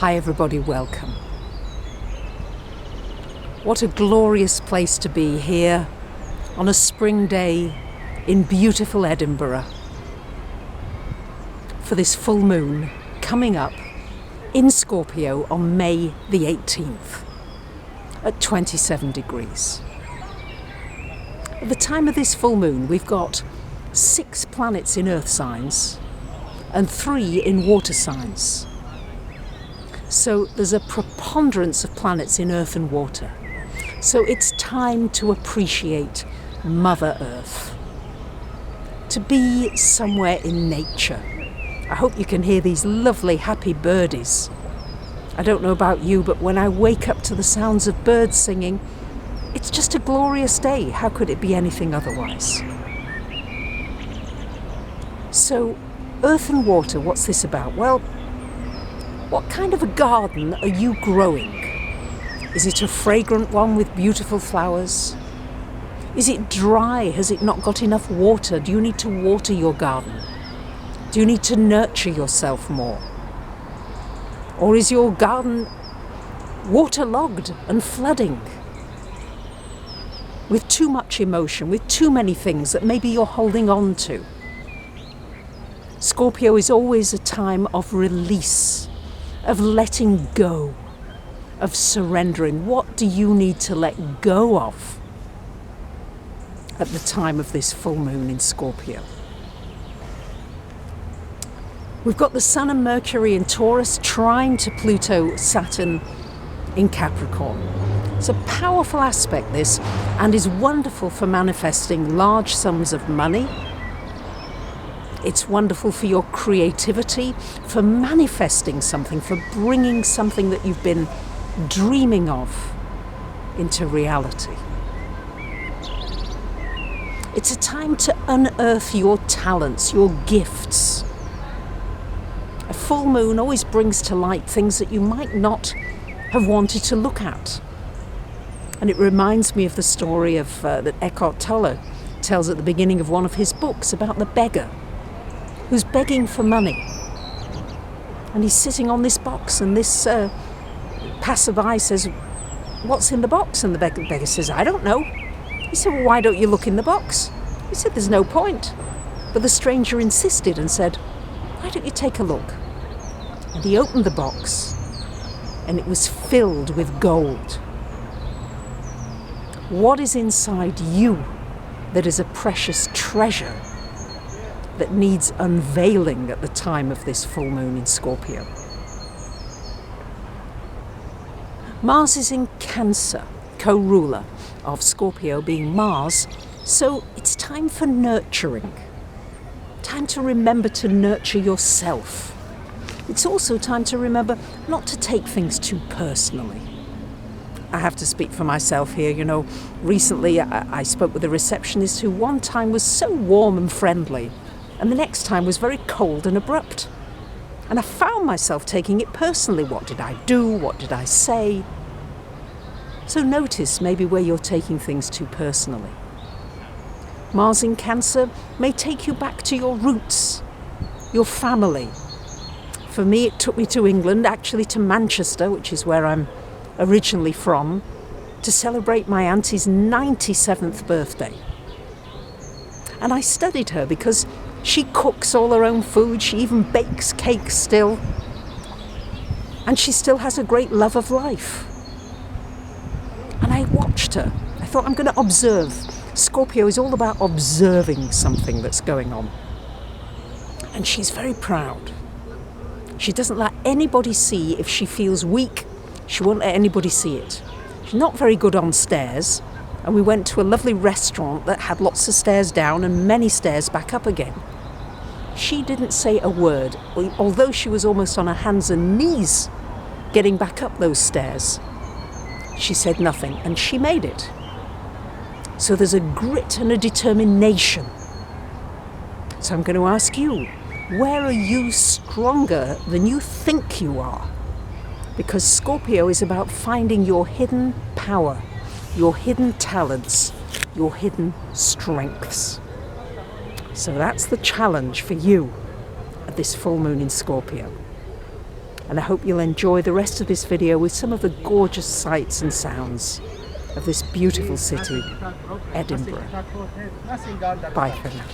Hi everybody, welcome. What a glorious place to be here on a spring day in beautiful Edinburgh for this full moon coming up in Scorpio on May the 18th at 27 degrees. At the time of this full moon, we've got 6 planets in earth signs and 3 in water signs. So there's a preponderance of planets in earth and water. So it's time to appreciate Mother Earth, to be somewhere in nature. I hope you can hear these lovely happy birdies. I don't know about you, but when I wake up to the sounds of birds singing, it's just a glorious day. How could it be anything otherwise? So, earth and water, what's this about? Well, what kind of a garden are you growing? Is it a fragrant one with beautiful flowers? Is it dry? Has it not got enough water? Do you need to water your garden? Do you need to nurture yourself more? Or is your garden waterlogged and flooding with too much emotion, with too many things that maybe you're holding on to? Scorpio is always a time of release, of letting go, of surrendering. What do you need to let go of at the time of this full moon in Scorpio? We've got the Sun and Mercury in Taurus trine to Pluto, Saturn in Capricorn. It's a powerful aspect, this, and is wonderful for manifesting large sums of money. It's wonderful for your creativity, for manifesting something, for bringing something that you've been dreaming of into reality. It's a time to unearth your talents, your gifts. A full moon always brings to light things that you might not have wanted to look at. And it reminds me of the story of that Eckhart Tolle tells at the beginning of one of his books about the beggar who's begging for money. And he's sitting on this box, and this passerby says, "What's in the box?" And the beggar says, "I don't know." He said, "Well, why don't you look in the box?" He said, "There's no point." But the stranger insisted and said, "Why don't you take a look?" And he opened the box, and it was filled with gold. What is inside you that is a precious treasure that needs unveiling at the time of this full moon in Scorpio? Mars is in Cancer, co-ruler of Scorpio being Mars, so it's time for nurturing. Time to remember to nurture yourself. It's also time to remember not to take things too personally. I have to speak for myself here, you know. Recently I spoke with a receptionist who one time was so warm and friendly, and the next time was very cold and abrupt. And I found myself taking it personally. What did I do? What did I say? So notice maybe where you're taking things too personally. Mars in Cancer may take you back to your roots, your family. For me, it took me to England, actually to Manchester, which is where I'm originally from, to celebrate my auntie's 97th birthday. And I studied her because she cooks all her own food, she even bakes cakes still, and she still has a great love of life. And I watched her. I thought, I'm going to observe. Scorpio is all about observing something that's going on. And she's very proud. She doesn't let anybody see if she feels weak. She won't let anybody see it. She's not very good on stairs. And we went to a lovely restaurant that had lots of stairs down and many stairs back up again. She didn't say a word, although she was almost on her hands and knees getting back up those stairs. She said nothing, and she made it. So there's a grit and a determination. So I'm going to ask you, where are you stronger than you think you are? Because Scorpio is about finding your hidden power, your hidden talents, your hidden strengths. So that's the challenge for you at this full moon in Scorpio. And I hope you'll enjoy the rest of this video with some of the gorgeous sights and sounds of this beautiful city, Edinburgh. Bye for now.